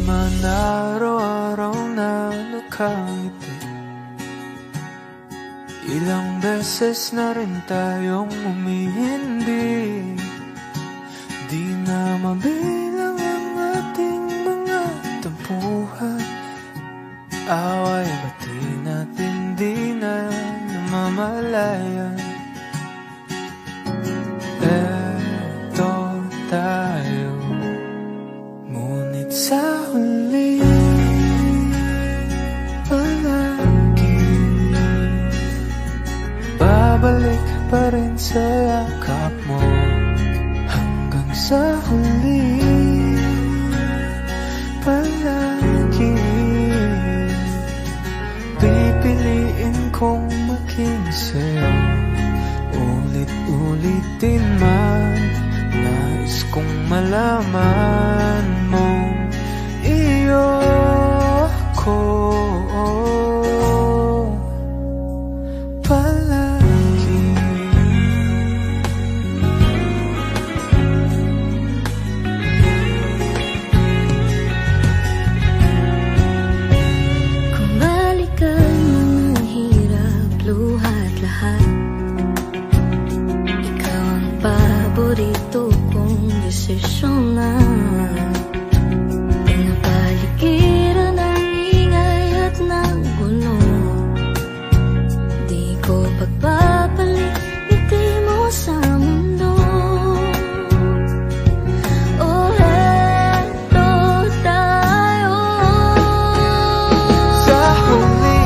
man araw-araw na nakangiti. Ilang beses na rin tayong umihindi. Di na mabilang ang ating mga tampuhan. Away bati natin di na namamalayan. Eto tayo, ngunit sa huli palagi babalik pa rin sa yakap mo. Hanggang sa huli palagi pipiliin kong maging sa'yo. Ulit-ulitin man, nais kong malaman mo iyo ko palagi. Kung balikan mga hirap, luha at lahat, ikaw ang paborito kong desisyon na. Pinapaligiran ng ingay at ng gulo, di ko pagpapalit ngiti mo sa mundo. Oh, eto tayo. Sa huli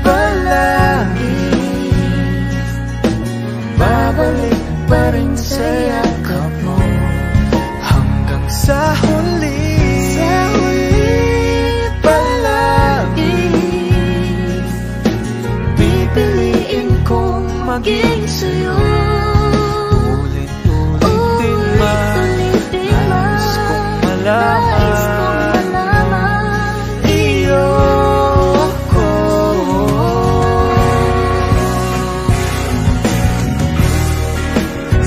palagi babalik pa rin sa yakap mo. Hanggang sa huli palagi pipiliin kong maging sa'yo. Ulit-ulitin man, nais kong malaman iyo ko.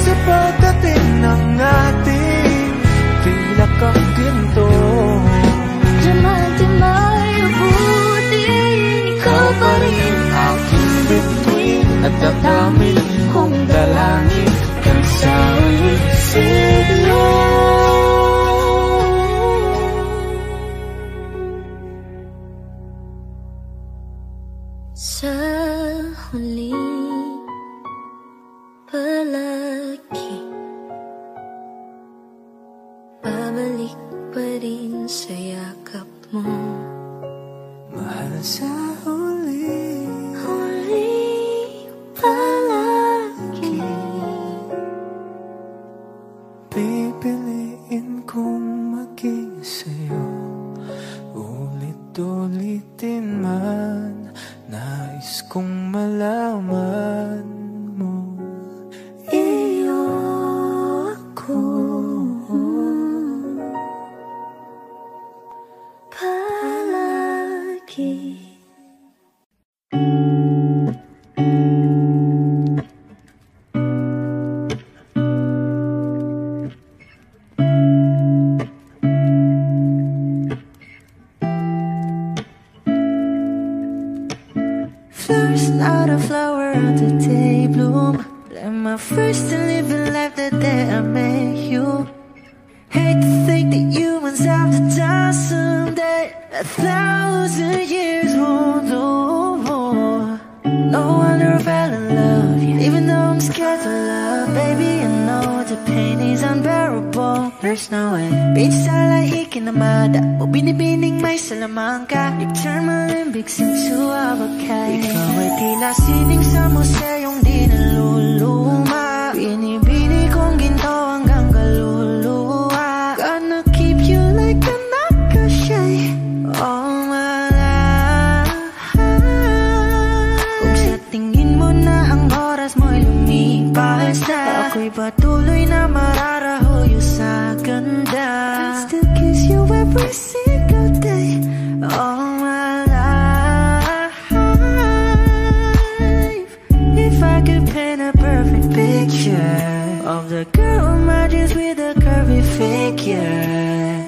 Sa pagdating ng ating tila kang ginto, Diamante may abuti, ikaw pa rin aking bituin at damdamin kong dalangin kang sa ulit siglo. sa huli palagi babalik pa rin sa yakap mo. Mahal sa huli Palagi pipiliin kong maging sa'yo. Ulit-ulitin man, nais kong malaman mo iyo ako palagi. First not a flower on the day bloom, like my first to live in life the day I met you. Hate to think that humans have the time someday 1,000 years won't do. No wonder I fell in love, yeah. Even though I'm scared to love, baby, I know the pain is unbearable. There's no way beach starlight ikinamada o binibining may salamangka. You turn my limbics into avocado. Ikaw ay tila sining sa museyong di naluluma. Binibini kong ginto hanggang kaluluwa. Gonna keep you like a nakashay all my life. Kung sa tingin mo na ang oras mo'y lumipas na, ako'y patuloy na mararahoyo sa ganda. I still kiss you every single day all my life. If I could paint a perfect picture of the girl with my dreams with a curvy figure,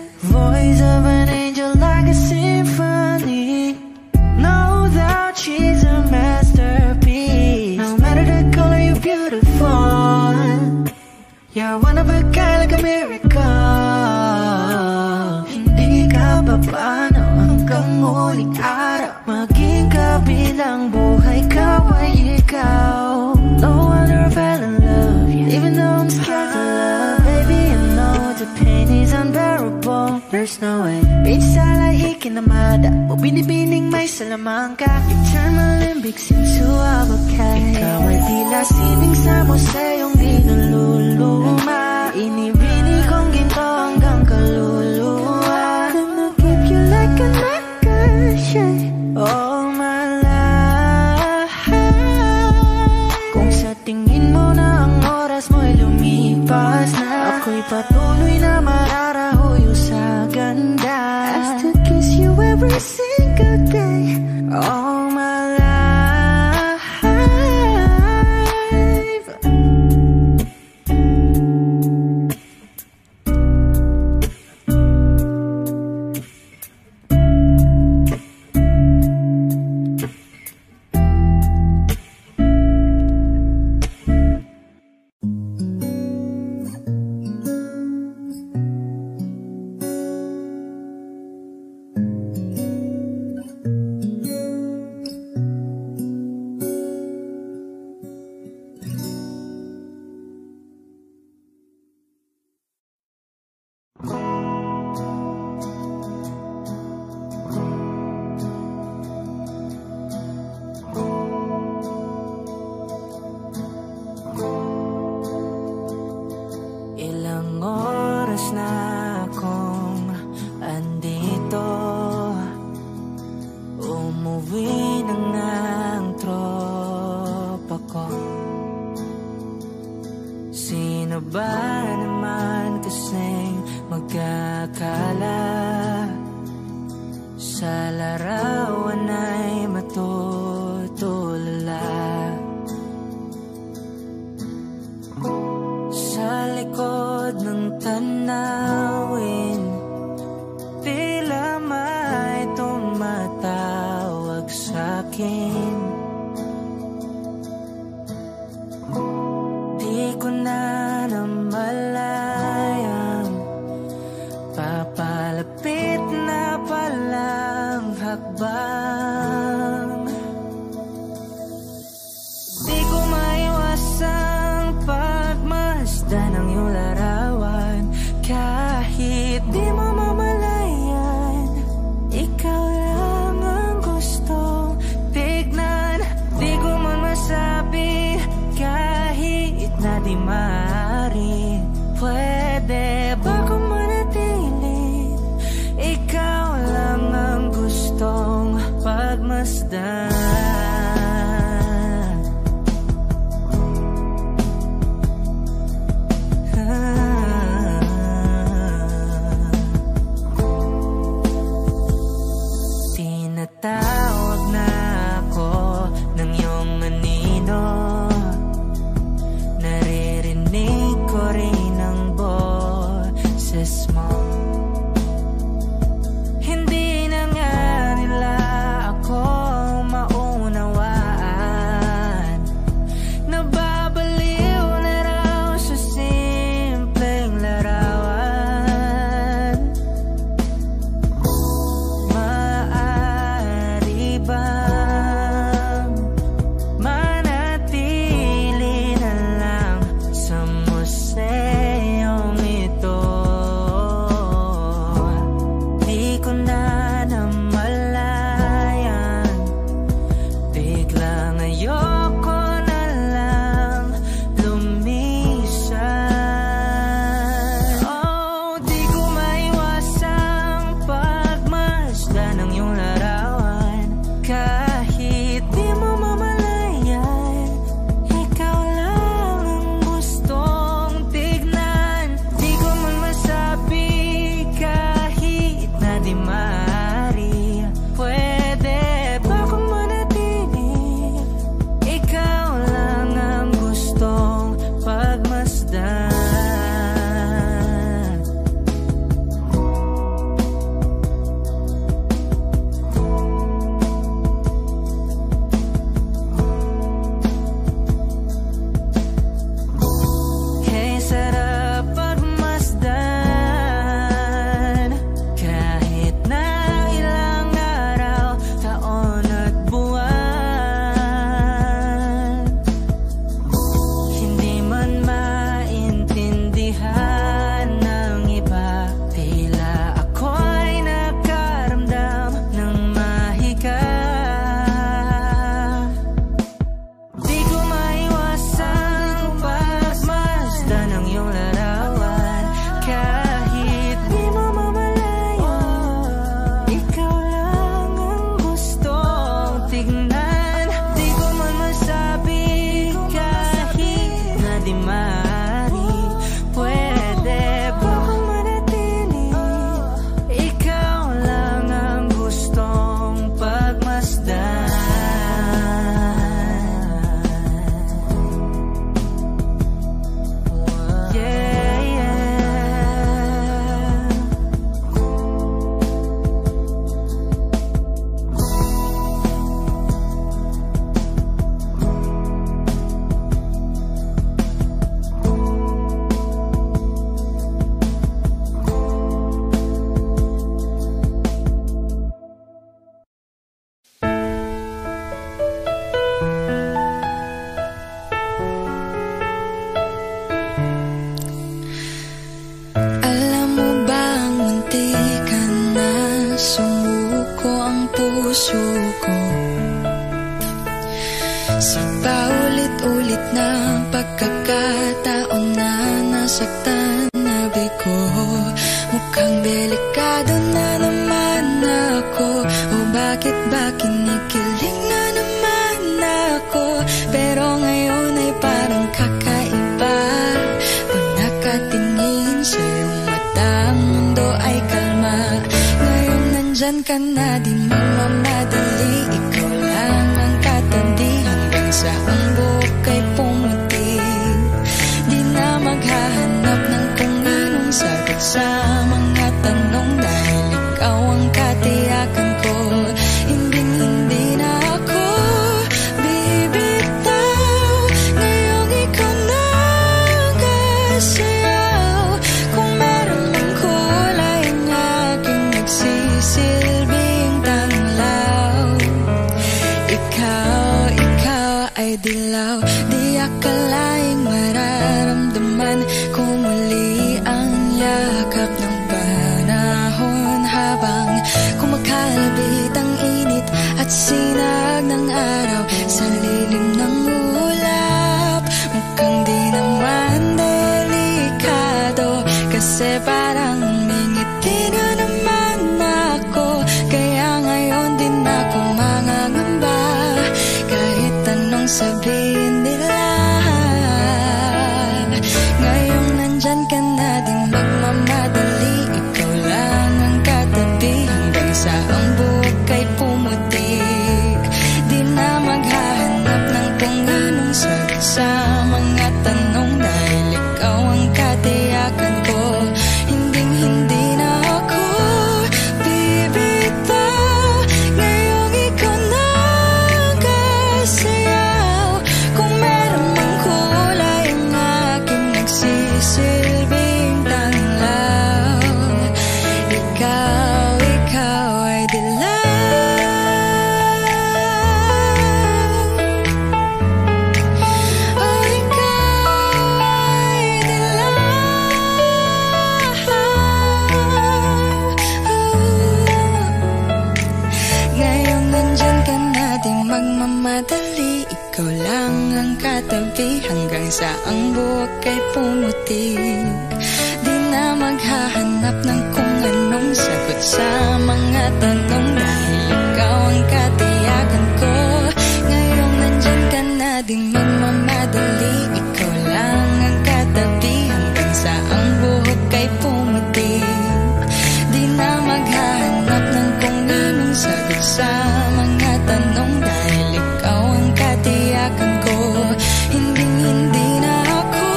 You're one of a kind like a miracle. Hindi ka papaano hanggang muling araw. Maging kabilang buhay ka ay ikaw. No wonder I fell in love, even though I'm scared to love. Baby, I know the pain is unbearable. There's no way Pinsala ikinamada o binibining may salamang ka. You turn my limbics into a bouquet. Ikaw ay tila sining sa museyong di naluluma. Inibini kong ginto hanggang kaluluwa. Gonna keep you like a necklace all my life. Kung sa tingin mo na ang oras mo'y lumipas na, ako'y patuloy na mararahuyo sa ganda. I still kiss you every single day all my life. Paulit-ulit na pagkakataon na nasaktan na bigo. Mukhang delikado na naman ako. O bakit ba kinikilig na naman ako? Pero ngayon ay parang kakaiba. Pag nakatingin sa iyong mata, ang mundo ay kalma. Ngayon nandyan ka na, di magmamadali. Ikaw lang ang katabi hanggang sa ang buhok ay pumuti. Di na maghahanap ng kung anong sagot sa mga tanong, dahil ikaw ang katiyakan ko. Hinding-hindi na ako bibitaw. Ngayong ikaw na kasayaw. Kung meron mang kulay ang aking nagsisilbing tanglaw. Ikaw ay dilaw. Di akalaing mararamdaman ko muli ang yakap ng panahon, habang kumakalabit ang init at sinag ng araw sa lilim ng ulap. Mukhang di naman delikado, kasi parang umingiti na naman ako. Kaya ngayon din ako mangangamba, kahit anong sabihin nila. Ngayong nandyan ka na, di magmamadali. Ikaw lang ang katabi hanggang sa ang buhok ay pumuti. Di na maghahanap ng kung anong sagot sa mga tanong, dahil ikaw ang katiyakan ko. Hinding-hindi na ako bibitaw. Ngayong ikaw na kasayaw. Kung meron mang kulay ang aking nagsisilbing tanglaw. Ikaw ay dilaw. Oh, ikaw ay dilaw. Ngayong nandyan ka na, di magmamadali. Ikaw lang ang katabi hanggang sa ang buhok ay pumuti. Di na maghahanap ng kung anong sagot sa mga tanong, dahil ikaw ang katiyakan ko. Ngayong nandyan ka na, di magmamadali. Ikaw lang ang katabi hanggang sa ang buhok ay pumuti. Di na maghahanap ng kung anong sagot sa mga tanong, dahil ikaw ang katiyakan ko. Hinding-hindi na ako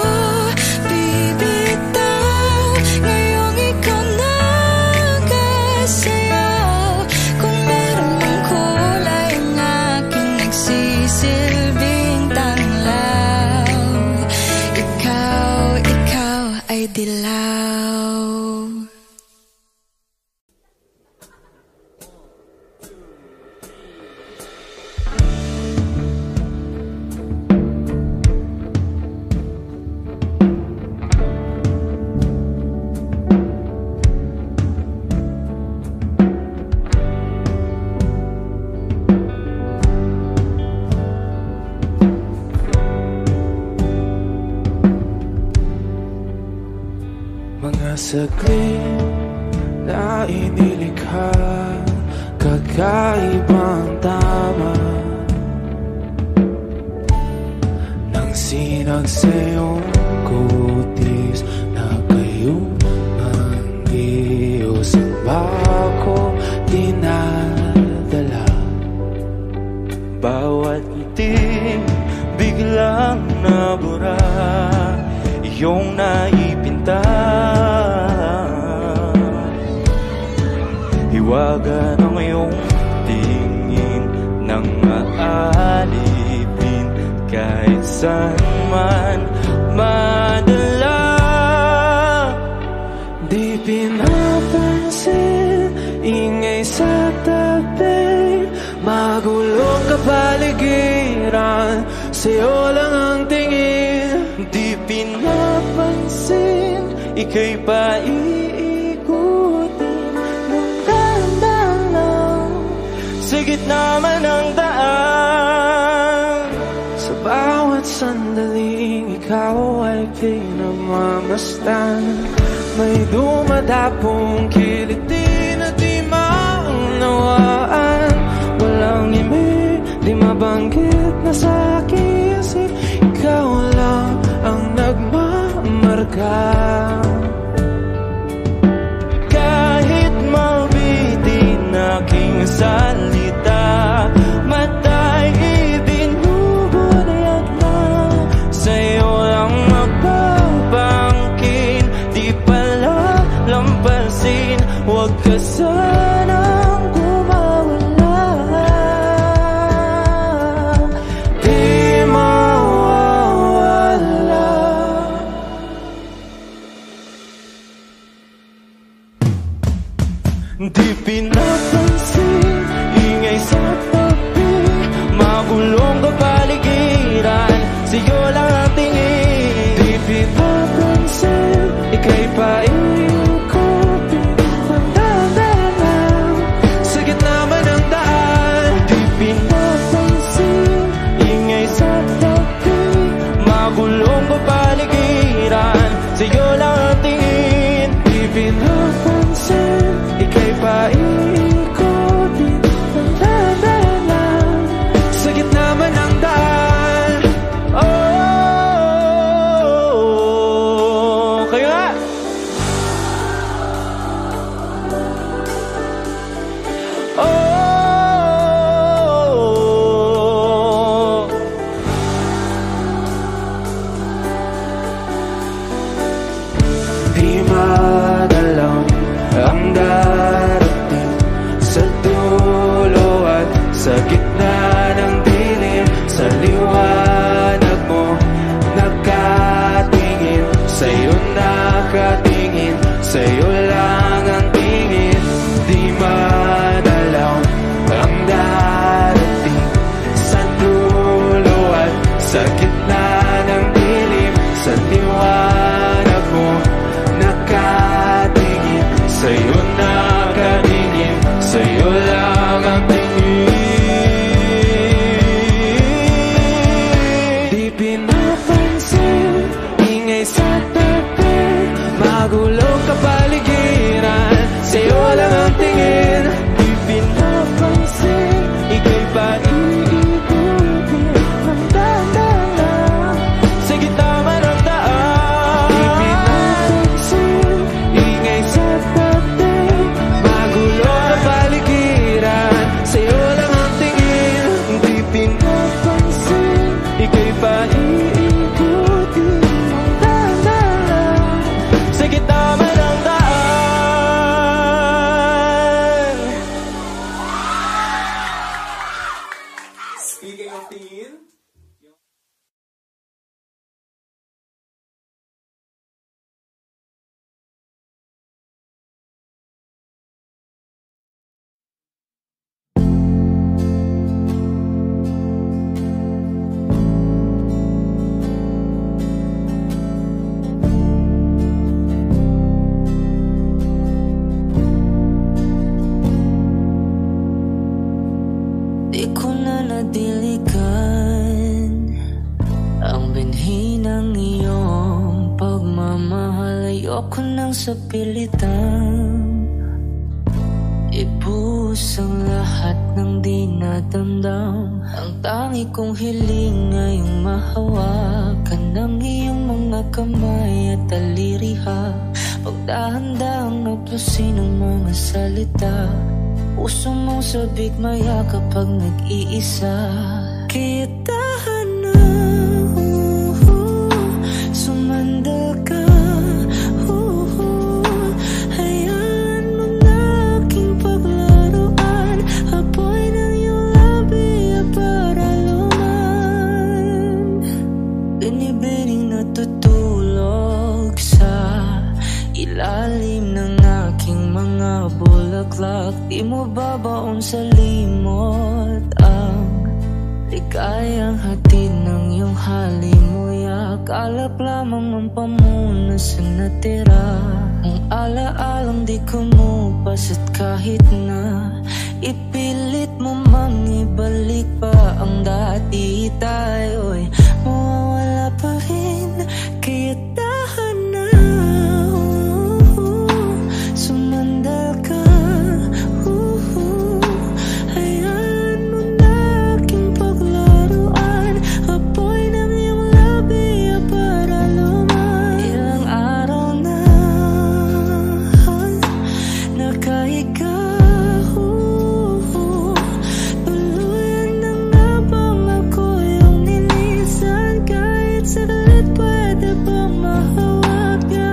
bibitaw. Ngayong ikaw na kasayaw. Kung meron mang kulay ang aking nagsisilbing tanglaw. Ikaw ay dilaw. Mga saglit na inilikha, kakaibang tama nang sinag sa iyong kutis na kayong manggiyos ang bako dinadala. Bawat itim biglang nabura, iyong naipinta. Hiwaga ng iyong tingin nang aalipin, kahit saan man madala. Di pinapansin, ingay sa tabi, magulong kapaligiran, sa'yo lang ang tingin. Di pinapansin, ika'y paiikutin ng dahan-dahan sa gitna man ng daan. Sa bawat bawat sandaling ikaw ay pinagmamasdan. May dumadapong kiliti na di maunawaan. Walang ibig, di mabanggit na sa aking isip. Ikaw lang ang nagmamarka. Kahit mabitin aking salita, matay ibinubunayag na sa'yo lang magbabangkin. Di pala lampasin, huwag ka sanang kumawala. Di mawawala. Di pinapansin, ingay sa tabi, magulong kapaligiran, sa'yo lang ang tingin. Di pinapansin, ika'y paikopin ng daan sa gitna man ng daan. Di pinapansin, ingay sa tabi, magulong kapaligiran, sa'yo lang ang tingin. Di pinapansin, ika'y paikopin ng daan sa gitna man ng daan. Oh, kayo nga. Oh, di madalaw ang darating sa dulo at sa gitna ng dilim. Sa liwanag mo nakatingin, sa'yo nakatingin, sa'yo lang ang tingin. Di madalaw ang darating sa dulo at sa gitna ng dilim. Sa liwanag mo nakatingin, sa'yo nakatingin, sa'yo lang ang tingin. Di pinapansin, ingay sa tabi, magulong kapaligiran, sa'yo lang ang tingin. Di pinapansin, ika'y paikopin ng daan sa gitna man ng daan. Di pinapansin, ingay sa tabi, magulong kapaligiran, sa'yo lang ang tingin. Di pinapansin, ika'y paikopin ng daan sa gitna man ng daan. Speaking of tingin, Di ko na nadiligan ang binhi ng iyong pagmamahal. Ayoko nang sa pilitan ibuhos ang lahat ng di nadamdam. Ang tangi kong hiling ngayong mahawakan ng iyong mga kamay at taliriha. Pagdahan-dahang naglusin ang mga salita, puso mong sabik maya kapag nag-iisa. Kaya tahan na, sumandal ka, hayaan mo na aking paglaruan. Apoy ng iyong labi ay para luman. Binibining natutulog sa ilalim ng aking mga bulaklak. Di mo babaon sa limot ang ligayang hatid ng iyong halimuyak. Alap lamang ang pamuna sa natira, ang alaalang di kumupas. At kahit na ipilit mo mang ibalik pa ang dati, tayo'y saglit pwede bang mahawakan?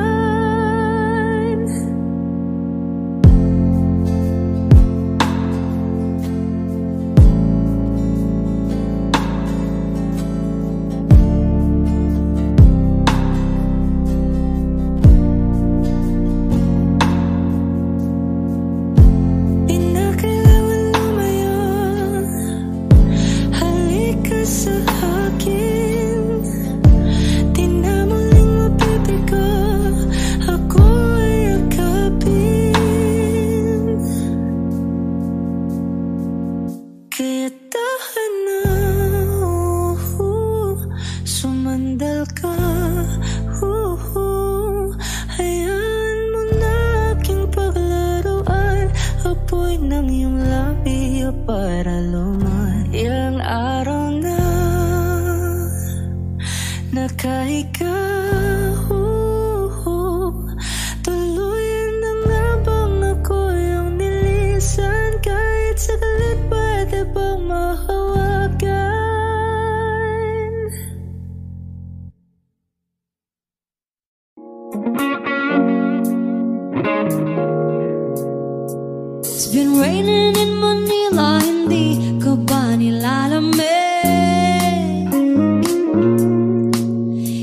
Para luman. Ilang araw na nakahiga, tuluyan na nga bang ako yung nilisan? Kahit saglit pwede bang mahawakan? It's been raining in Manila, hindi ka ba nilalamig?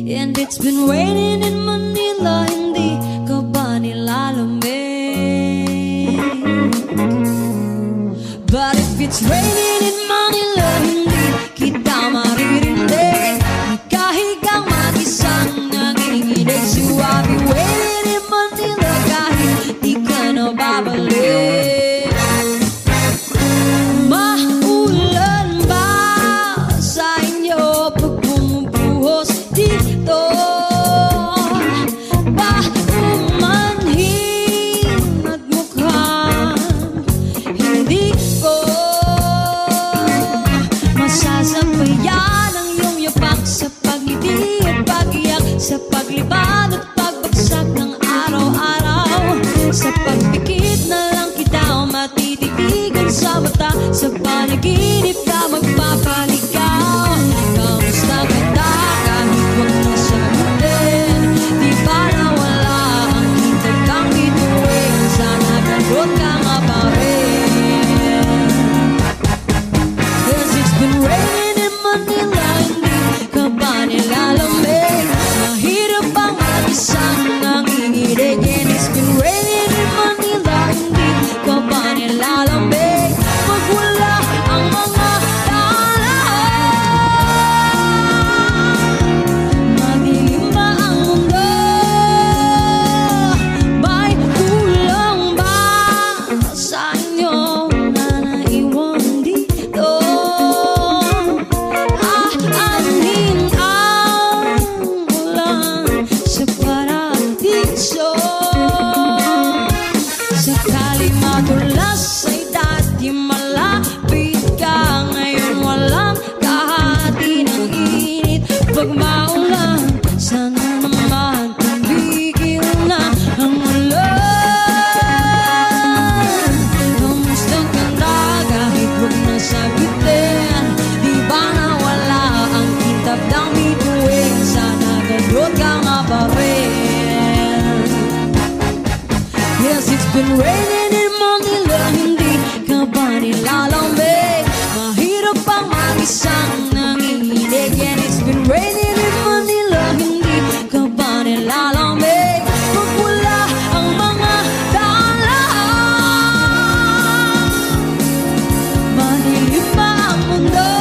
And it's been raining in Manila, hindi ka ba nilalamig? But if it's raining in Manila, hindi kita maririnig. Nakahigang mag-isang nanginginig. So I'll be waiting in Manila kahit di ka na babalik. Sa paglibad at pagbagsak ng araw-araw, sa pagpikit na lang kita o matititigan sa mata, sa panaginip ka magpapaligaw. Kamusta kita kahit huwag na sagutin? Di ba nawala ang hintag kang bituin? Sana gano'n ka nga pa rin. 'Cause it's been raining in Manila, hindi ka ba nilalamig? Mahirap ang mag-isang nanginginig. And it's been raining in Manila, hindi ka ba nilalamig? Pag wala ang mga daan, madilim ba ang mundo? May kulang ba sa inyo na naiwan dito? Aanhin ang ulan sa paradiso. Sakali madulas ay dati malapit ka, ngayon walang kahati ng init. Pag maulan, sana naman tumigil na ang ulan. Kamusta ka na kahit huwag na sagutin? Di ba nawala ang kitab ng bituin? Sana gano'n ka nga pa rin. Yes, it's been raining in Manila, hindi ka ba nilalamig? Mahirap ang mag-isang nanginginig. And it's been raining in Manila, hindi ka ba nilalamig? Pag wala ang mga daan, madilim pa ang mundo.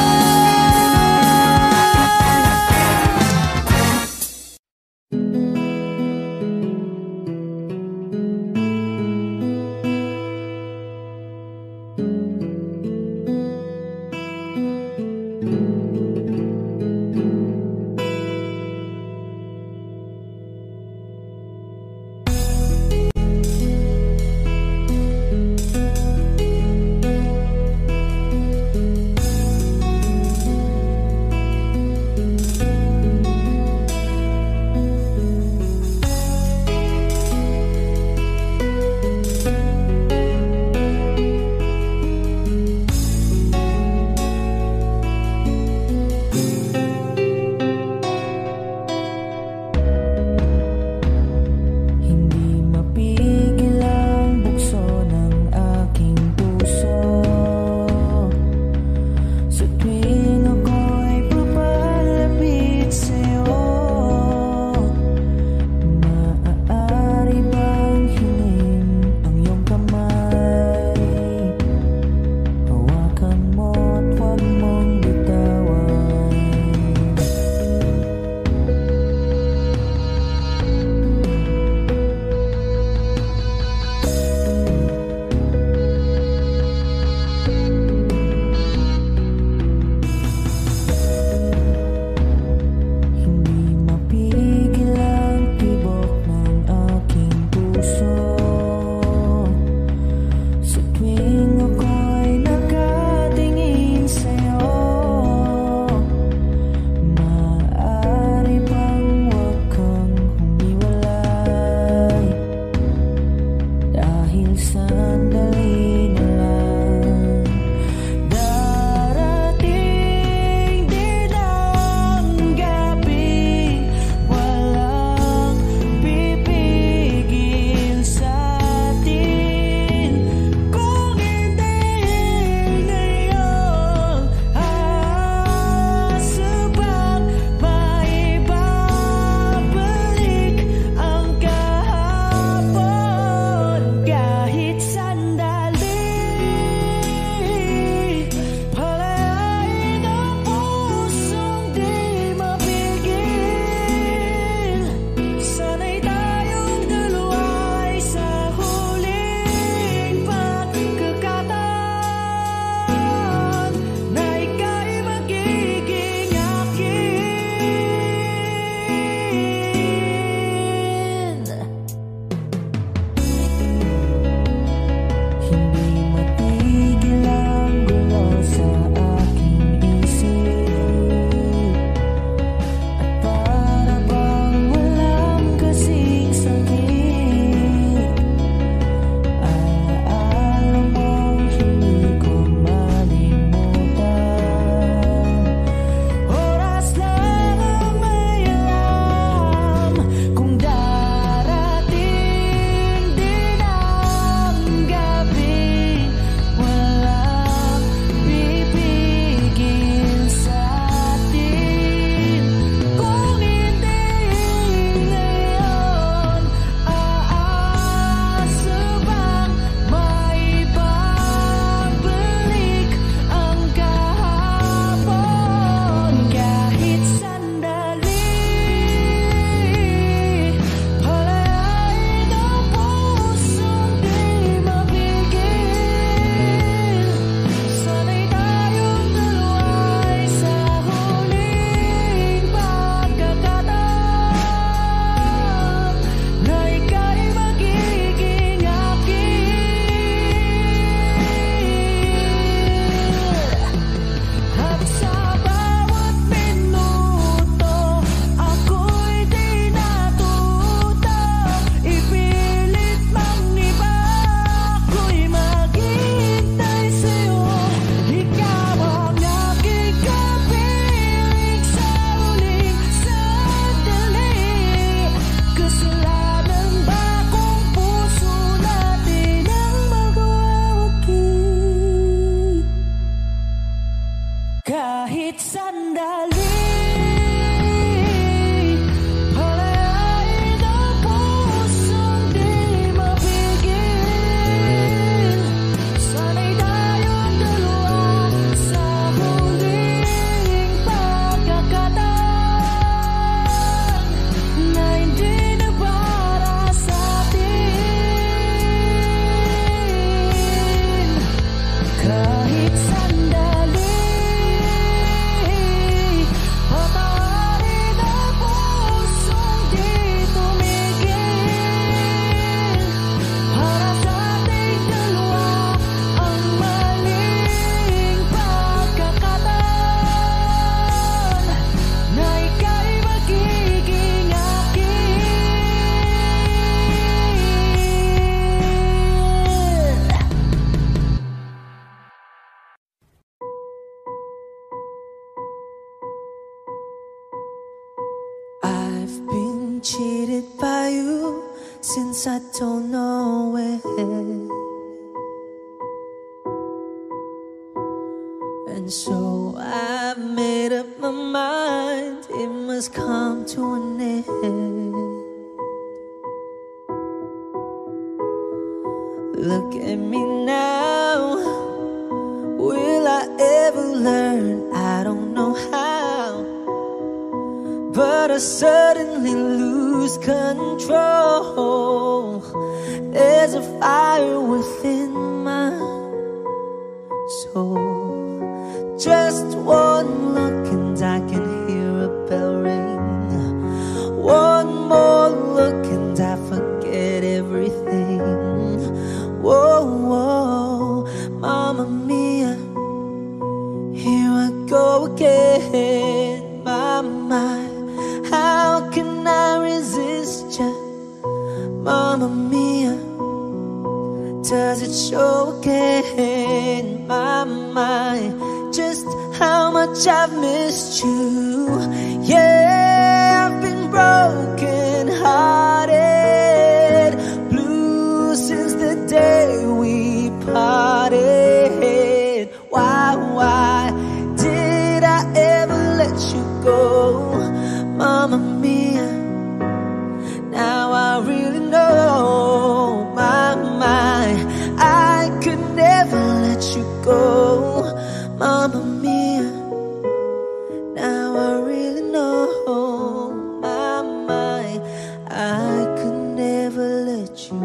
I've been cheated by you since I don't know when. And so I've made up my mind, it must come to an end. Look at me now, will I ever learn? I don't know how, but I suddenly lose control. There's a fire within my soul. Just one look and I can hear a bell ring. One more look and I forget everything. Whoa, whoa, Mamma Mia, here I go again. My, how can I resist ya? Mamma Mia, does it show again? My, just how much I've missed you. Yeah, I've been broken hearted, blue since the day we parted. Why did I ever let you go? Mamma Mia, now I really know. My, I could never let you go. Mamma Mia, now I really know. My, I could never let you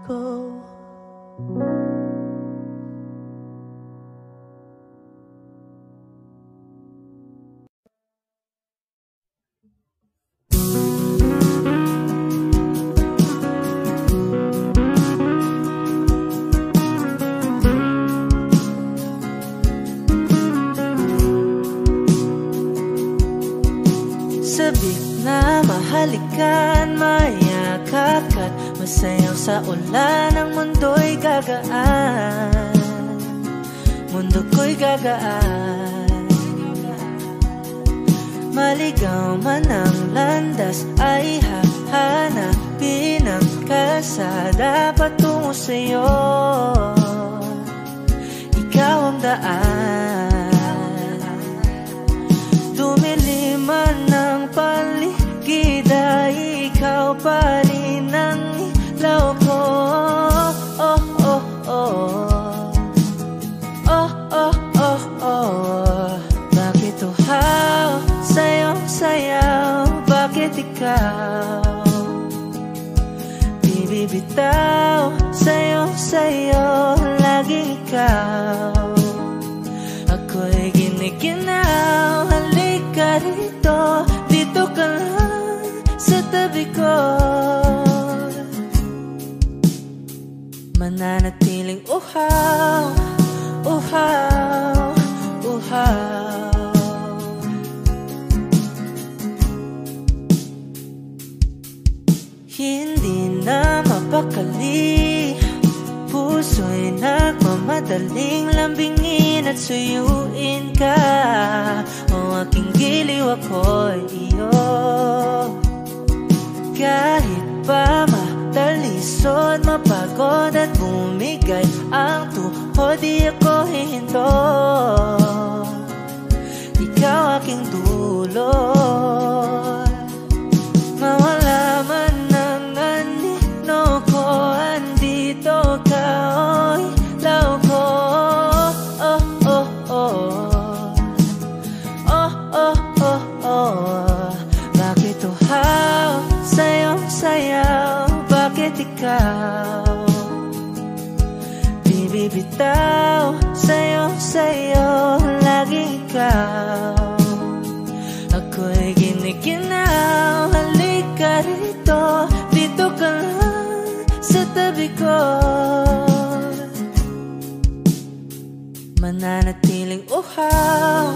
go. Sabik na mahalikan, mayakap ka't masayaw sa ulan. Ang mundo'y gagaan, mundo ko'y gagaan. Maligaw man ang landas ay hahanapin ang kalsada patungo sa'yo. Ikaw ang daan, dumilim man ang paligid ay ikaw pa rin ang ilaw ko. Oh, oh, oh, oh, oh, oh, oh. Bakit uhaw sa'yong sayaw? Bakit ikaw bibitaw? Sa'yong sayo, laging ikaw. Ako'y giniginaw, halika rito, dito ka lang sa tabi ko. Mananatiling uhaw, uhaw, uhaw. Hindi na mapakali, puso'y nagmamadaling lambingin at suyuin ka. O aking giliw, ako'y iyo. Kahit pa matalisod, mapagod at bumigay ang tuhod, di ako hihinto. Ikaw aking dulot, mawala man ang anino ko, andito ka, oy, law ko. Oh, oh, oh, oh, oh, oh, oh. Bakit uhaw sa'yong sayaw? Bakit ikaw bibitaw? Sa'yong sayo, laging ikaw. Ako'y giniginaw, halika rito, dito ka lang sa tabi ko. Mananatiling uhaw,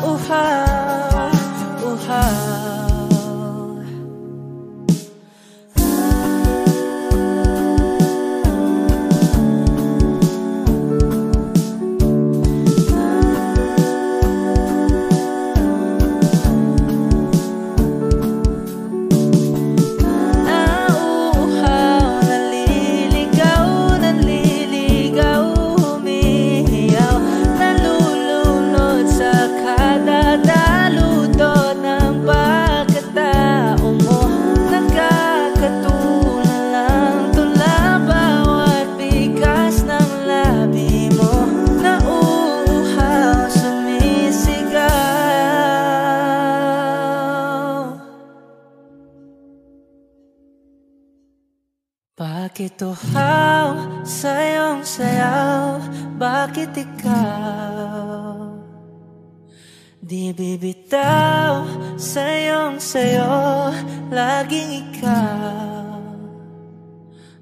uhaw, uhaw. Bakit uhaw sa iyong sayaw? Bakit ikaw di bibitaw sa iyong sayo? Laging ikaw,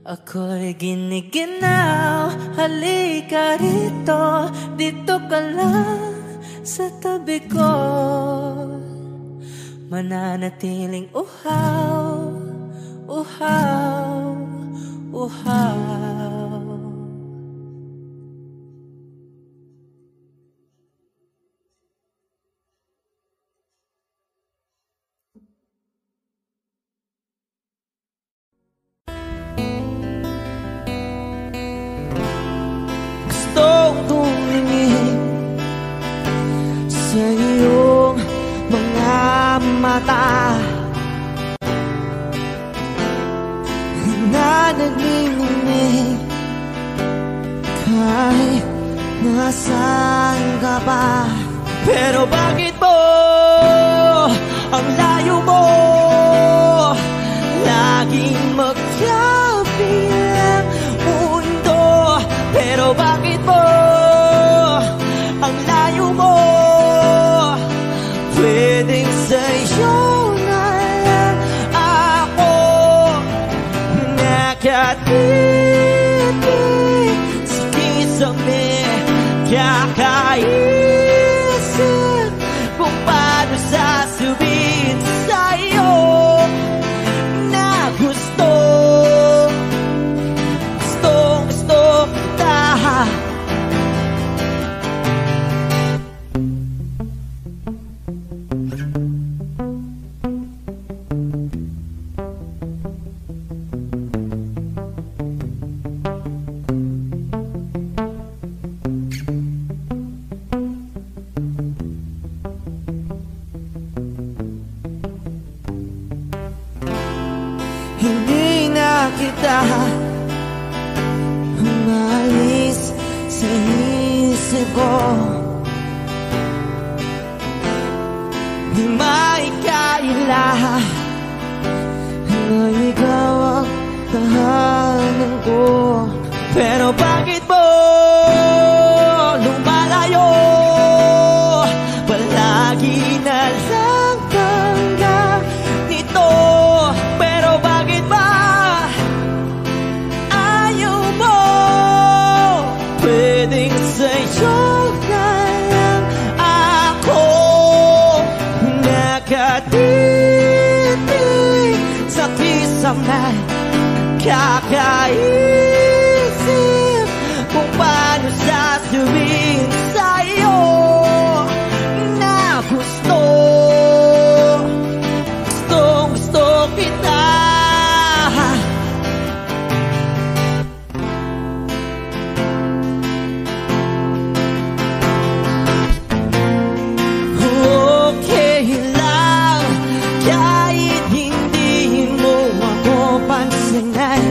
ako'y giniginaw. Halika rito, dito ka lang sa tabi ko. Mananatiling uhaw, uhaw, uhaw. Gustong tumingin sa iyong mga mata na nagninginig kahit nasaan ka ba. Pero bakit mo ang layo mo laging magkabilang mundo? Pero bakit mo ang layo mo pwedeng sa'yo na lang ako nakatitig sa kisame? Kakaisip kung paano sasabihin sa'yo na gustong kita. Hindi na kita umalis sa isip ko. Di maikaila na ikaw ang tahanan ko. Pero bakit mo lumalayo? Palagi na lang hanggang nito. Pero bakit ba ayaw mo? Pwedeng sa'yo na lang ako nakatitig sa kisame. Kakaisip kung paano sasabihin sa'yo na gustong kita. Okay lang kahit hindi mo ako pansinin.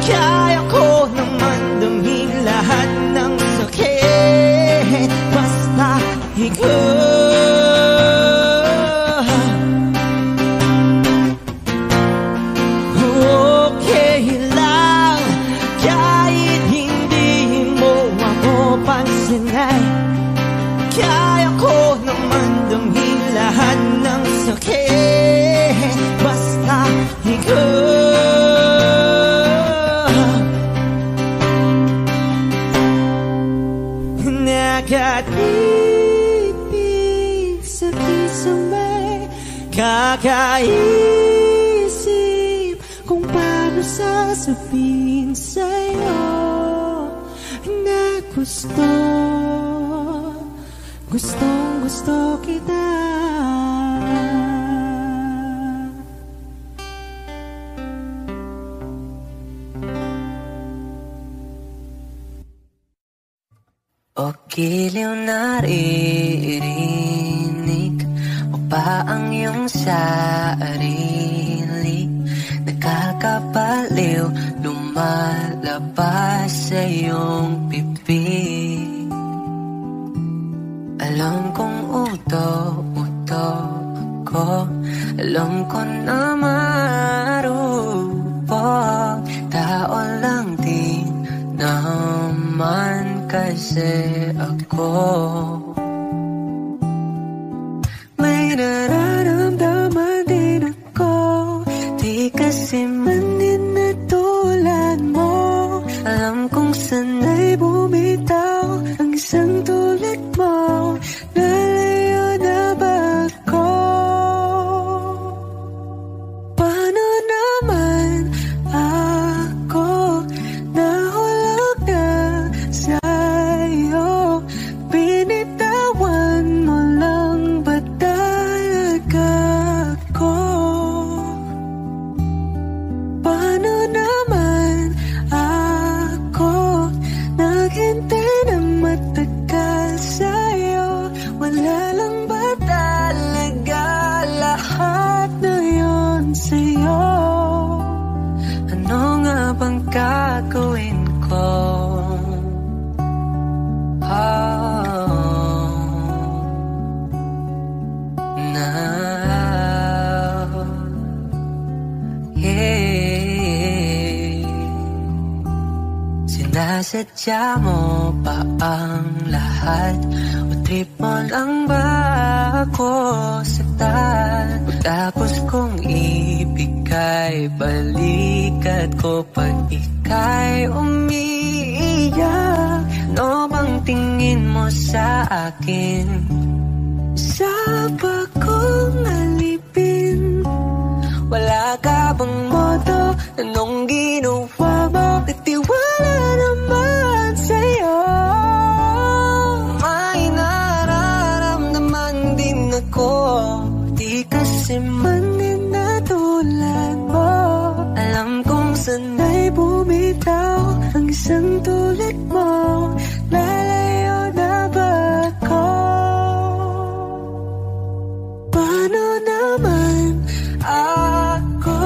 Kaya ko naman damhin lahat ng sakit basta ikaw. Okay lang kahit hindi mo ako pansinin. Kaya ko naman damhin lahat ng sakit basta ikaw. Nakatitig sa kisame. Kakaisip kung paano sasabihin sa'yo na gustong kita. O giliw naririnig mo pa ang iyong sarili? Nakakabaliw, lumalabas sa iyong bibig. Alam kong uto-uto ako, alam ko na marupok. tao lang din naman kasi ako. May nararamdaman din ako, di kasi man din na tulad mo. Alam kong sana'y bumitaw ang isang tulad mo. Lalayo na ba ako? Paano naman ako nahulog na sa'yo? Binitawan mo lang ba talaga ako? Paano naman ako naghintay ng matagal sa'yo? Wala lang ba talaga lahat na yun sa'yo? Ano nga bang gagawin ko? Sinasadya mo ba ang lahat? O trip mo lang ba ako saktan? Tapos kong ibigay balikat ko pag ika'y umiiyak. Ano bang tingin mo sa akin? Sa bagong alipin, wala ka bang moto? Anong ginawa mo? Nagtiwala naman sa'yo. May nararamdaman din ako, di kasi man din na tulad mo. Alam kong sana'y bumitaw ang isang tulad mo. Lalayo na ba ako? Paano naman ako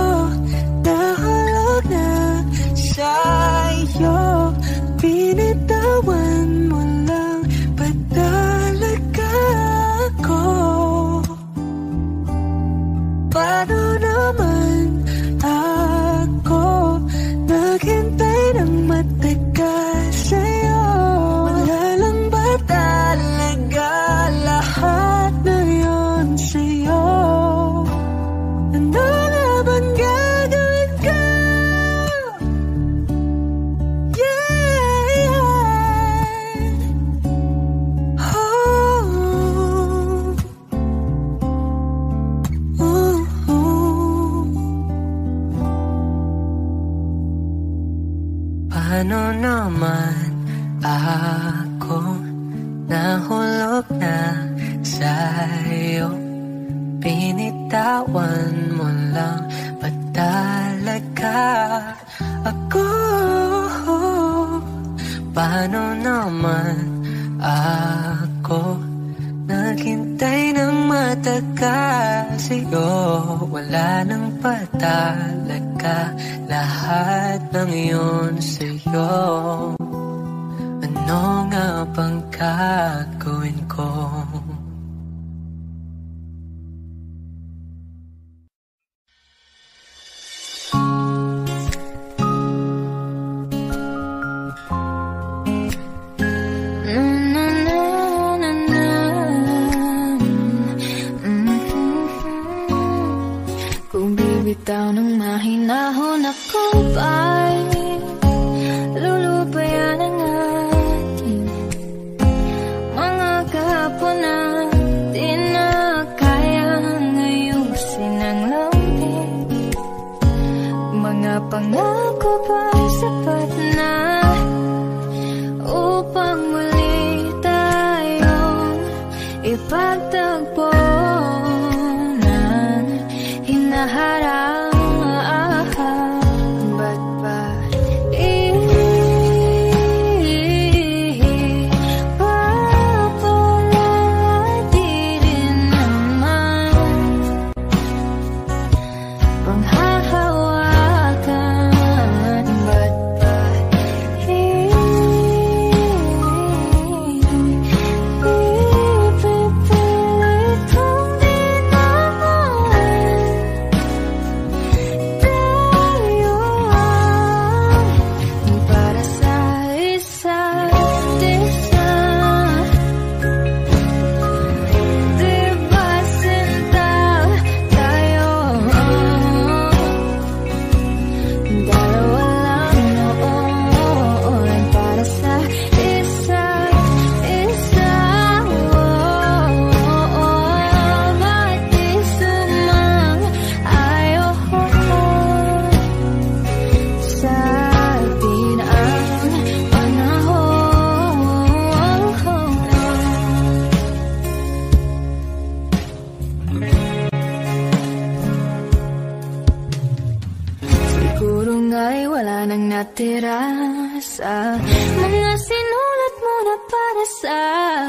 nahulog na sa'yo? Binitawan mo lang ba talaga ako? Paano naman ako naghintay ng matagal sa'yo? Wala lang ba talaga lahat na yun sa'yo? Ano nga bang gagawin ko? Yeah. Paano naman ako nahulog na sa'yo? Binitawan mo lang ba talaga ako? Paano naman ako naghintay ng matagal sa'yo? Wala nang pa talaga lahat ng iyon sa'yo. Ano nga bang gagawin ko? Bitaw ng mahinahon ako ba'y lulubayan ang ating mga kahapon na di na kayang ayusin ang lambing. Mga pangako ba'y sapat na upang muli tayong ipagtagpo ng hinaharap? ay wala nang natira sa mga sinulat mo na para sa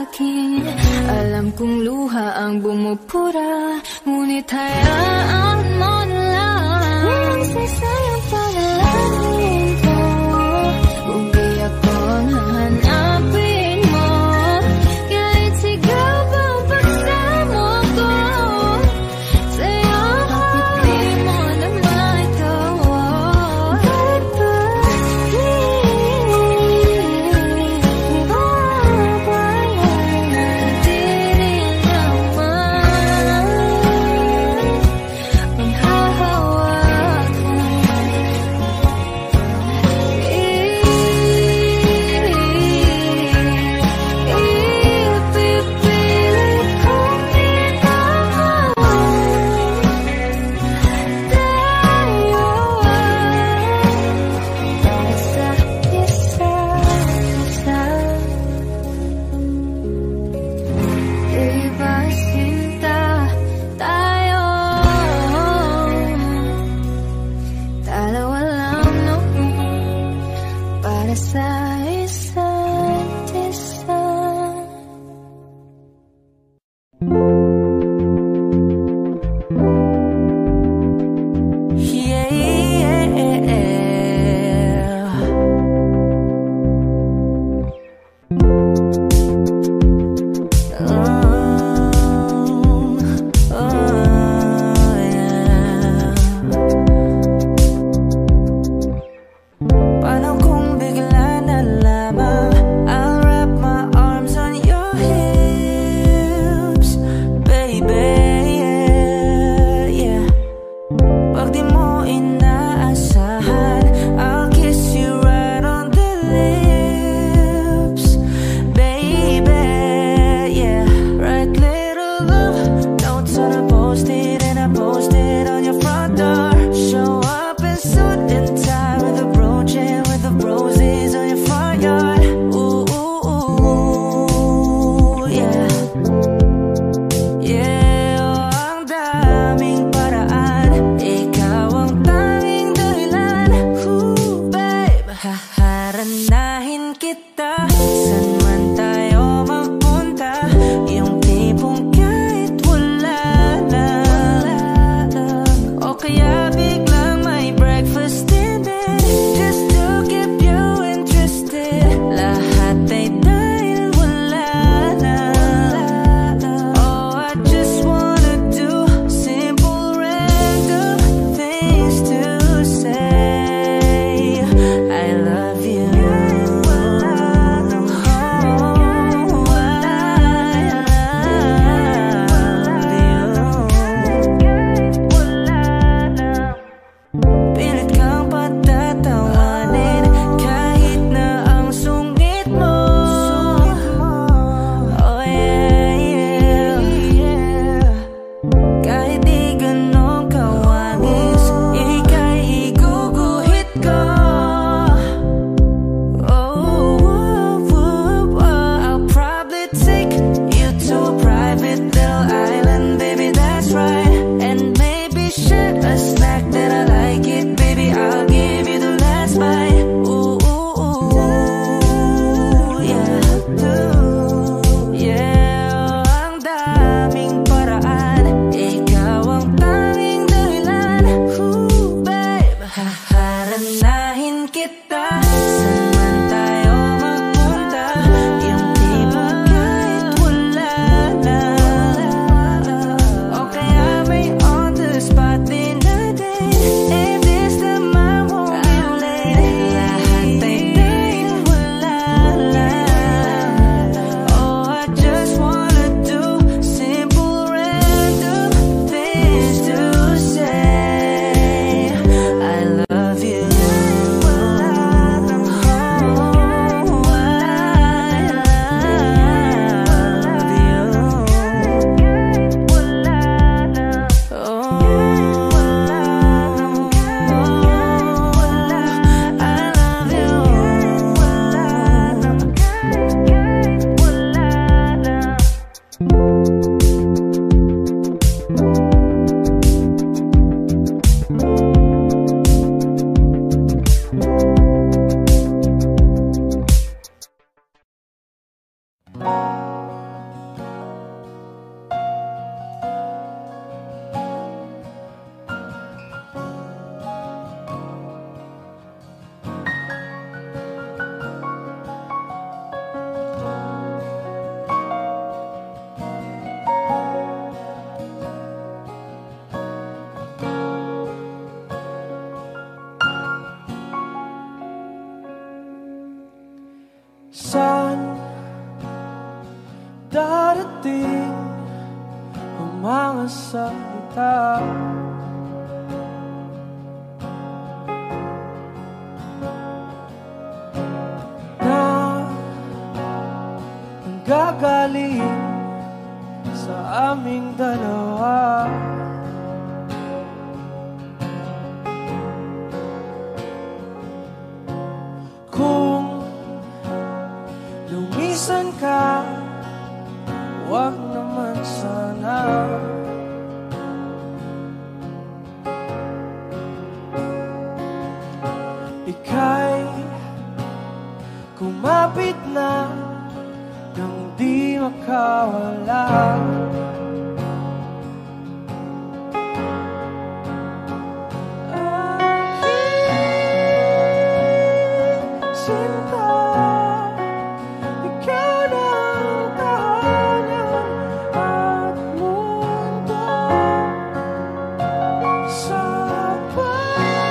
akin. Alam kong luha ang bumupura, ngunit hayaan mo na lang. Walang sasayang pangalanan ko, kung di ako hahanapin mo. Kahit sigaw bang pagsamo ko sa'yo, di mo na maitawa. Kahit ba di rin naman mahalin sa aming dalawa. Kung lumisan ka, wag naman sana. Ika'y kumapit na nang di makawala. Aking sinta, ikaw na ang tahanan at mundo sa pagbalik.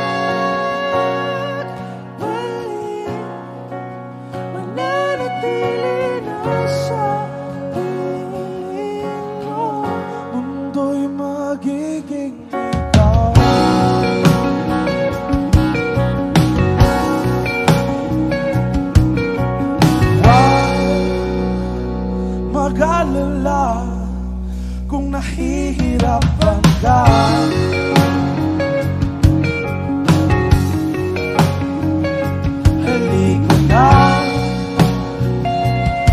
Mananatili na sa piling mo, mundo'y magiging ikaw. Huwag mag-alala kung nahihirapan ka. Halika na,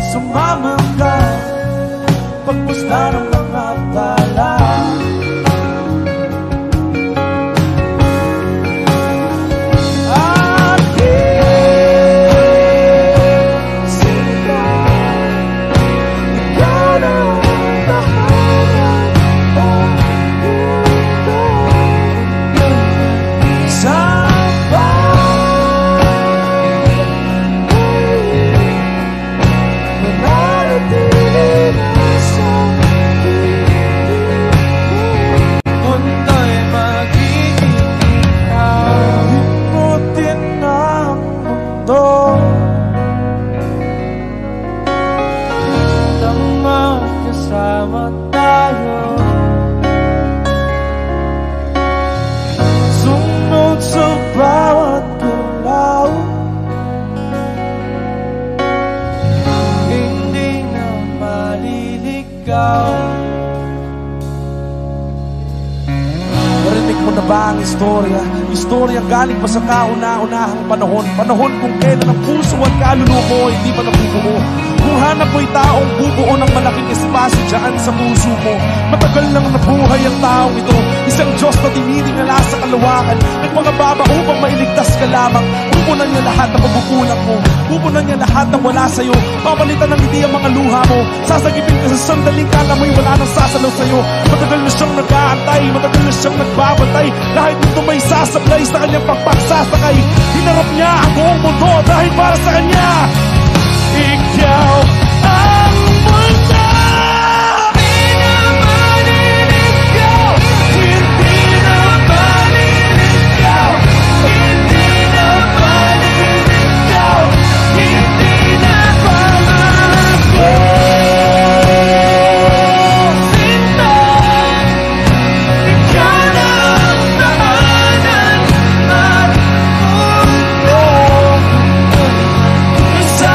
sumama ka, pagpusta ng mga bala. Aking sinta, ikaw na ang tahanan at mundo sa mananatili na sa piling mo, mundo'y magiging ikaw. Limutin ang mundo nang magkasama tayo. Sunod sa bawat galaw, hindi na maliligaw. Narinig mo na ba ang istorya? Istorya galing pa sa kauna-unahang panahon. Panahon kung kailan ang puso at kaluluwa mo hindi pa nabubuo. Kung hanap mo'y taong bubuo ng malaking espasyo dyan sa puso mo. Matagal nang nabuhay ang taong ito, isang Diyos na dinidingala sa kalawakan. Nagpangababa upang mailigtas ka lamang. Pupunan niya lahat ng pagkukulang mo, pupunan niya lahat ng wala sa'yo. Papalitan ng hindi ang mga luha mo, sasagipin ka sa sandaling kala mo'y wala nang sasalaw sa'yo. Matagal na siyang nag-aantay, matagal na siyang nagbabantay. Kahit nito may sasablay sa kanyang pagpagsasakay, hinarap niya ang buong mundo dahil para sa kanya. Ikaw ang mundo. Hindi na maliligaw, hindi na maliligaw, hindi na maliligaw, hindi na pamako. Sinta, ikaw na ang tahanan at mundo sa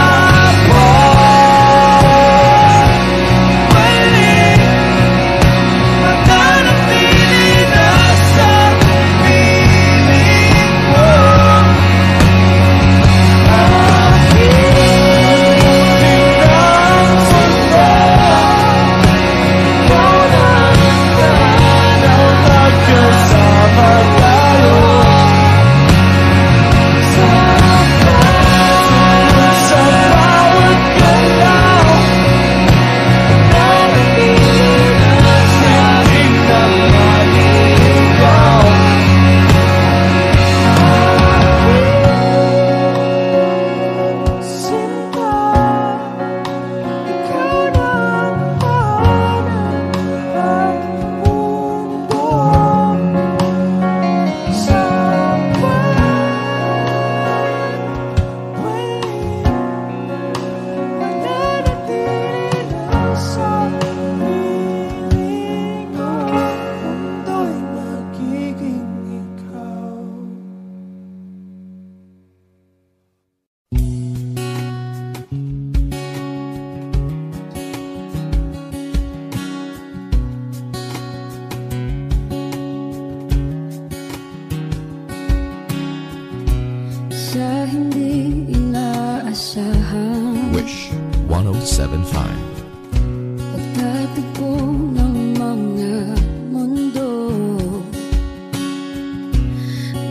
Pagtatagpo ng mga mundo,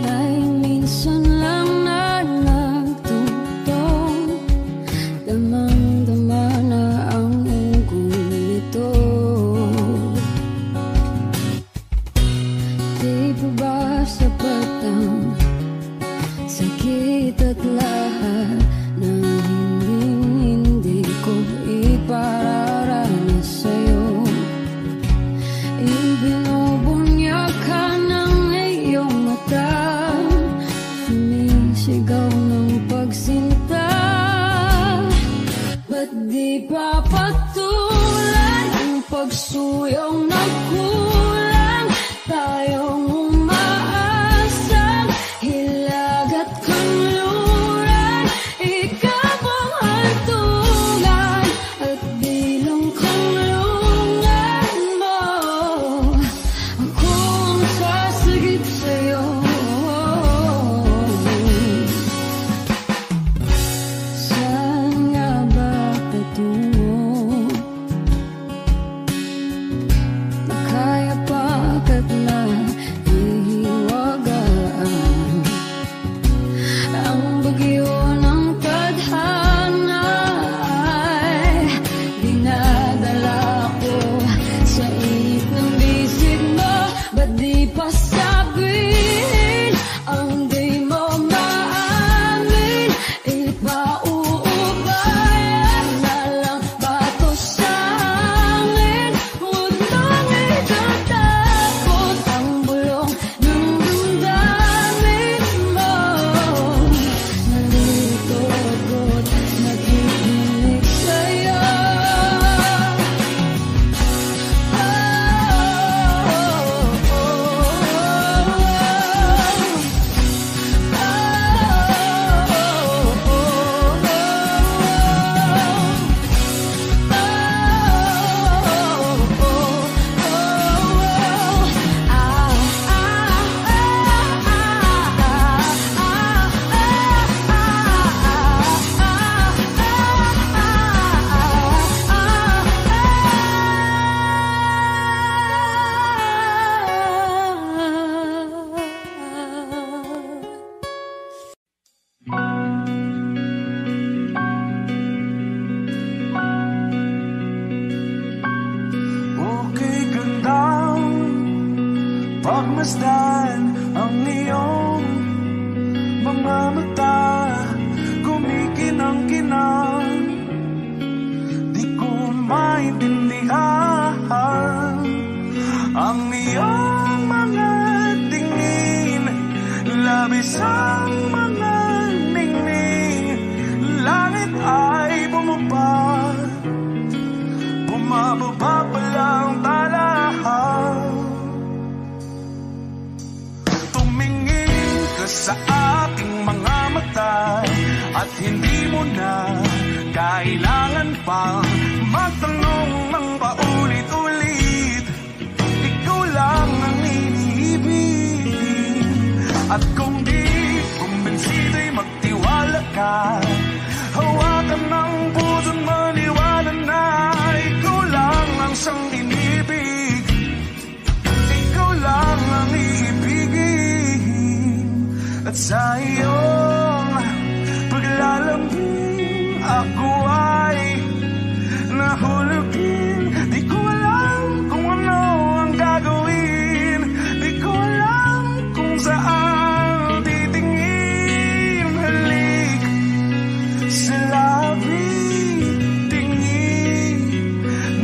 may minsan lang na nagtutong, damang-dama na ang ungkol nito. Di pa ba sapat ang sakit at lahat na hindi ko ipararanas sa'yo? Ibinubunyag ka ng iyong mata, sumisigaw ng pagsinta. Ba't di pa patulan ang pagsuyong ng kulang? Tayong umaasang hilag at kanluran, ikaw ang hantungan at bilang kanlungan mo. Ako ang sasagip sa'yo. Saan nga ba patungo? Kaya pakat na ihiwagaan ang bagyo ng tadhana ay dinadala ko sa init ng bisig mo. Ba't di pa sabihin ang di mo maamin? Ipauubayan na lang ba to sa hangin? Huwag nang itatakot ang bulong ng damdamin mo. Nandito ako't nakikinig sa'yo. Okay gandang pagmasdan ang iyong mga mata, kumikinang-kinang. Di ko maintindihan ang iyong mga tingin, labis ang mga ningning. Langit ay bumaba, bumababa pa lang talahan. Tumingin ka sa aking mga mata at hindi mo na kailangan pang magtanong ng paulit-ulit. Ikaw lang ang iniibig, at kung di kumbinsido'y magtiwala ka. Hawakan ng puso't maniwala na ikaw lang ang siyang inibig. Ikaw lang ang iibigin, at sa iyong paglalambing ako ay nahulugin. Di ko alam kung ano ang gagawin, di ko alam kung saan titingin. Halik sa labi, tingin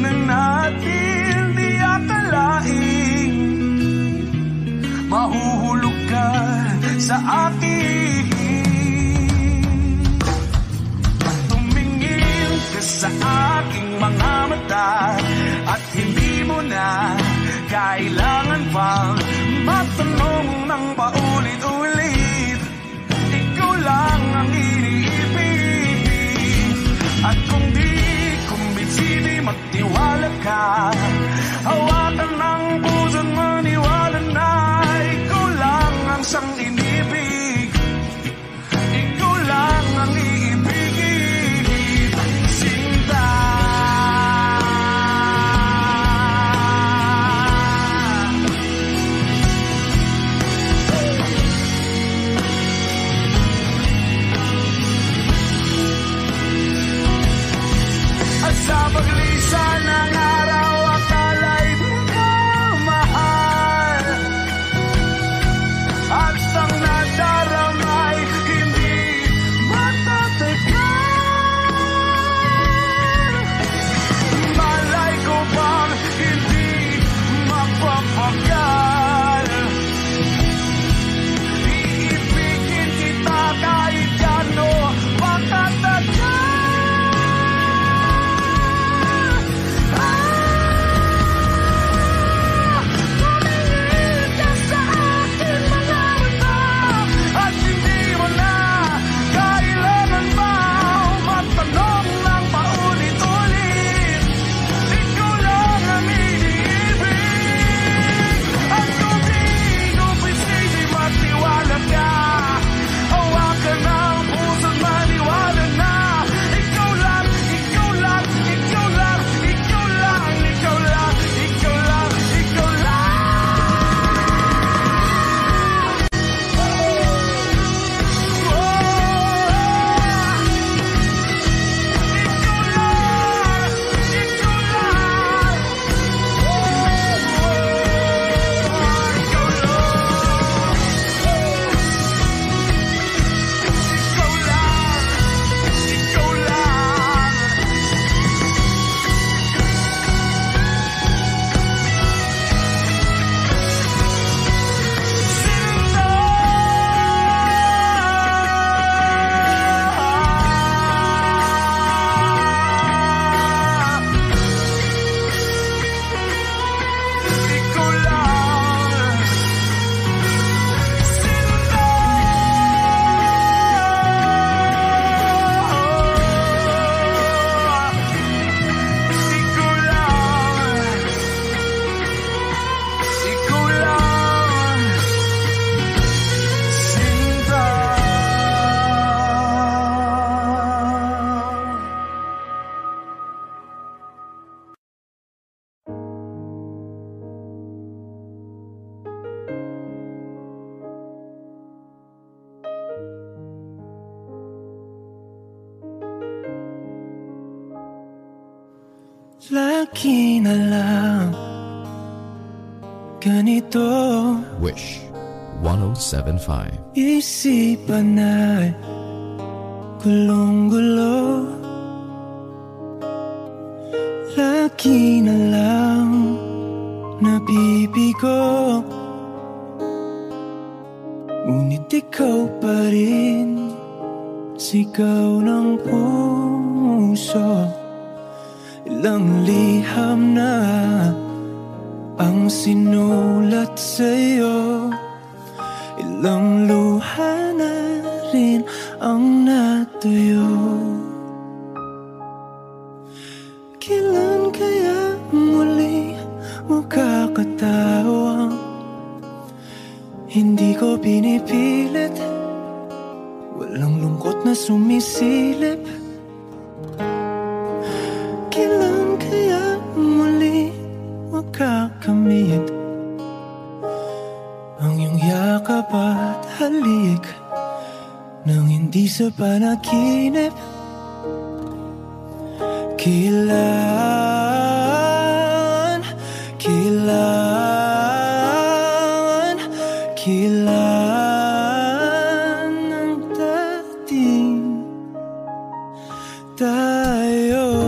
na natin di akalain. Mahuhulog ka sa akin. Tumingin ka sa aking mga mata at hindi mo na kailangan pang magtanong ng paulit-ulit. Ikaw lang ang iniibig, at kung di kumbinsido'y magtiwala ka. Hawakan ng puso't maniwala na ikaw lang ang siyang inibig. Ikaw lang ang iibigin, sinta. lagi na lang ganito. Wish 107.5. Isipan ay gulong-gulo, lagi na lang nabibigo. Ngunit ikaw pa rin, sigaw ng puso. Ilang liham na ang sinulat sa'yo, ilang luha na rin ang natuyo. Kailan kaya muli makakatawang hindi ko pinipilit, walang lungkot na sumisilip. Kailan kaya muli makakamit ang iyong yakap at halik nang hindi sa panaginip? Kailan, kailan, kailan ang dating tayo?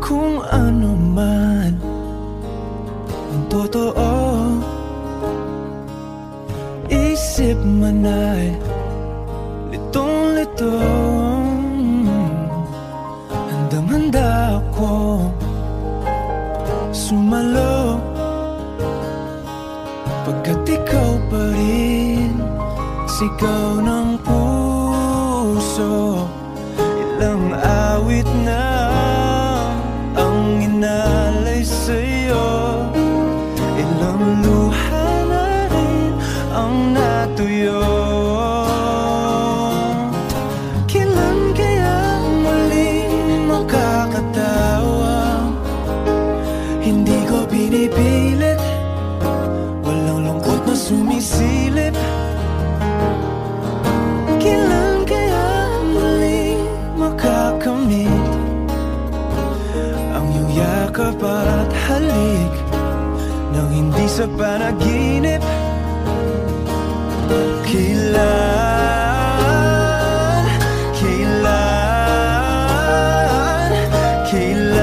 Kung ano man ang totoo, isip man ay litong-lito. Handang-handa ako sumalo, pagkat ikaw pa rin, sigaw ng puso. Ilang awit na ang inalay sa'yo, ilang luha na rin ang natuyo. Kailan kaya muling makakatawa, hindi ko pinipilit, walang lungkot na sumisilip. Kailan kaya muling makakamit ang iyong yakap at halik nang hindi sa panaginip? Kailan, kailan, kailan,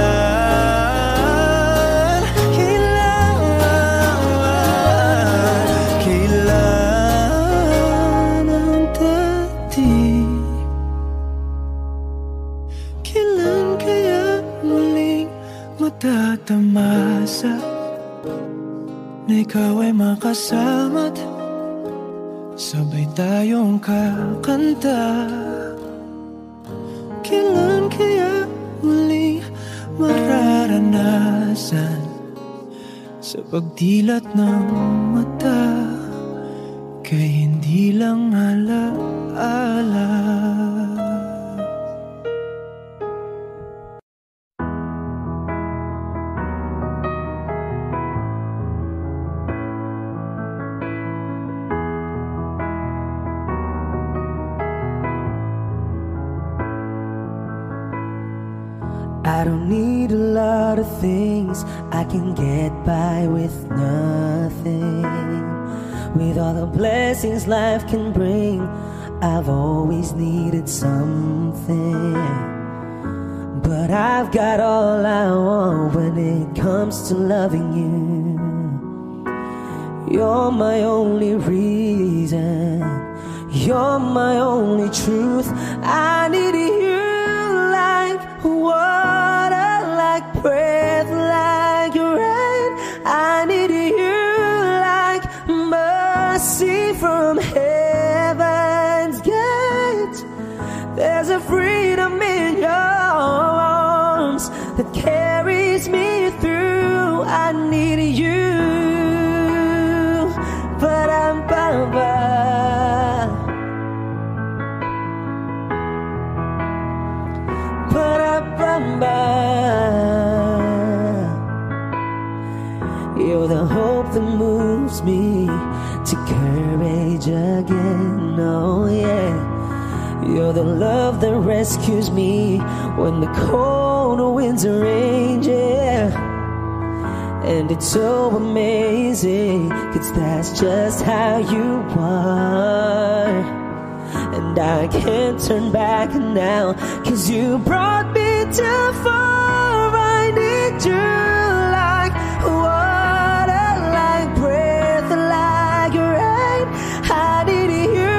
kailan, kailan ang dating? Kailan kaya muling matatamasa na ikaw ay makasama't sabay tayong kakanta? Kailan kaya muling mararanasan sa pagdilat ng mata kay hindi lang alaala? I don't need a lot of things, I can get by with nothing. With all the blessings life can bring, I've always needed something. But I've got all I want when it comes to loving you. You're my only reason, you're my only truth. I need you like water, like breath, like rain. I need you like mercy from heaven's gate. There's a freedom in your arms that carries me through. I need you, but I'm you're the hope that moves me to courage again. Oh yeah, you're the love that rescues me when the cold winds are raging. And it's so amazing, 'cause that's just how you are. And I can't turn back now, 'cause you brought me too far. I need you like water, like breath, like rain. I need you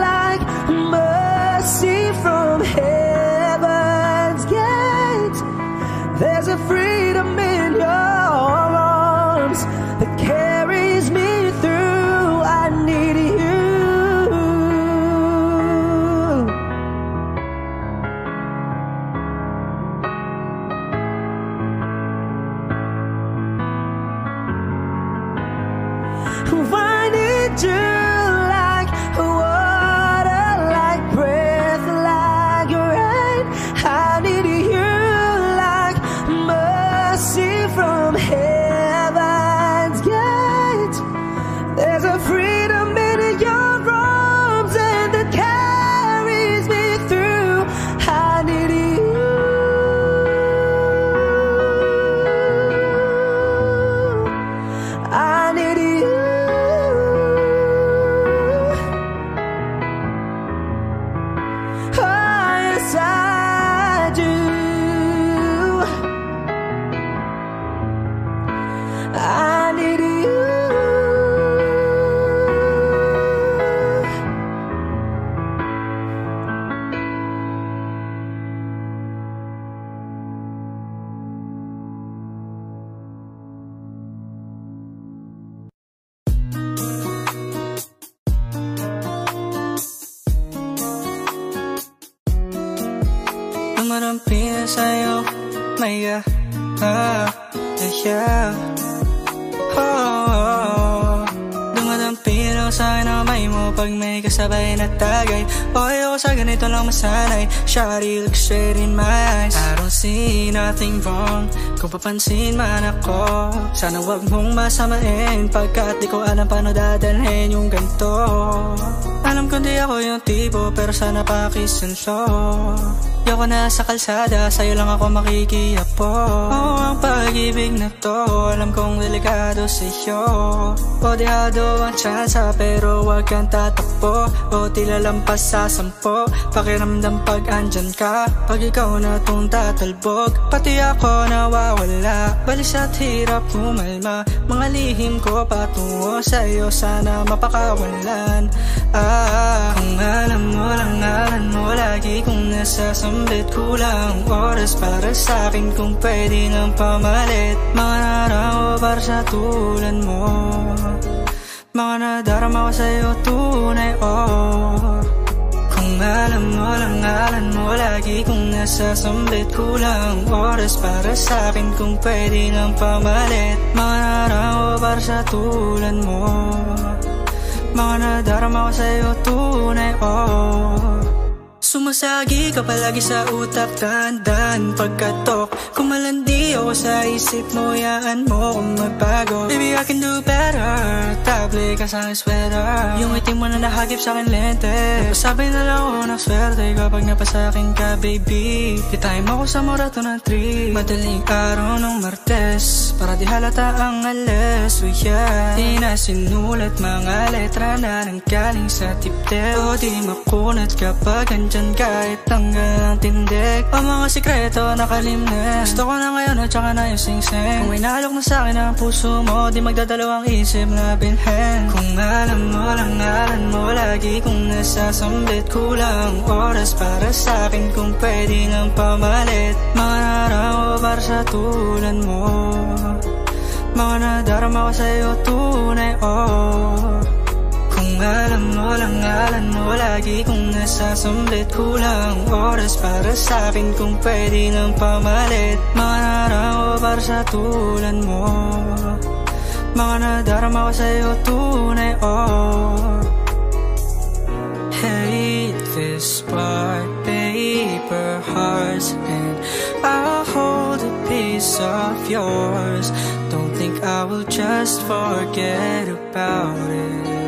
like mercy from heaven's gate. There's a freedom in your arms that carries me through. I need you. I need you like water, like breath, like rain. I need you like mercy from heaven's gate. There's a freedom in your arms and that carries me through. I need you. I need you. Oh, yes, I do. I need you. Dumarampi na sa'yo, Maya. Dumadampi lang sa'kin ang may mo pag may kasabay na tagay. O ayoko sa ganito lang masanay. Shawty, look straight in my eyes. I don't see nothing wrong kung papansin man ako. Sana wag mong masamain pagkat di ko alam paano dadalhin yung ganito. Alam ko di ako yung tipo pero sana pakisenso. Di ako nasa kalsada, sa'yo lang ako makikiapo. Oo, ang pag-ibig na to, alam kong delikado sa'yo. O dehado ang tsansa, pero wag kang tatakbo. O tila lampas sa 10, pakiramdam pag andyan ka. Pag ikaw na tong tatalbog, pati ako nawawala. Balis at hirap kumalma, mga lihim ko patungo sa'yo, sana mapakawalan. Kung alam mo lang, alam mo lagi kong nasasambit. Kulang oras para sa'kin kung pwede nang pamalit. Mga narao para sa tulad mo, mga nadarama ko sa'yo tunay, oh. Kung alam mo lang, alam mo lagi kong nasasambit. Kulang oras para sa'kin kung pwede nang pamalit. Mga narao para sa tulad mo, mga nadarama ko sa'yo tunay, oh. Sumasagi ka palagi sa utak, tandaan pagkatok. Kung malandi ako sa isip mo, yaan mo kung magbago. Baby, I can do better, table ka sa akin sweater. Yung itim mo na nahagip sa akin lente, napasabi na lang ako ng swerte kapag napasakin ka, baby. Kitime ako sa morato ng tree, madaling araw ng Martes, para di halata ang alas, oh yeah. Di na sinulat mga letra na nanggaling sa tiptep. O di makunat kapag andyan kahit tanggal ang tindig. O mga sikreto nakalimnes, gusto ko na ngayon at saka na yung sing-sing. Kung inaalok na sa'kin ang puso mo, di magdadalawang isip na binhen. Kung alam mo lang, alam mo lagi kung nasasambit. Kulang oras para sa'kin kung pwede nang pamalit. Mga narao para sa tulad mo, mga nadarama ko sa'yo tunay, oh. Kung alam mo lang, alam mo lagi kung nasasambit. Kulang oras para sa'kin kung pwede nang pamalit. Mga narao para sa tulad mo, mga nadarama ko sa'yo tunay, oh. Hate this part, paper hearts, and I'll hold a piece of yours. Don't think I will just forget about it.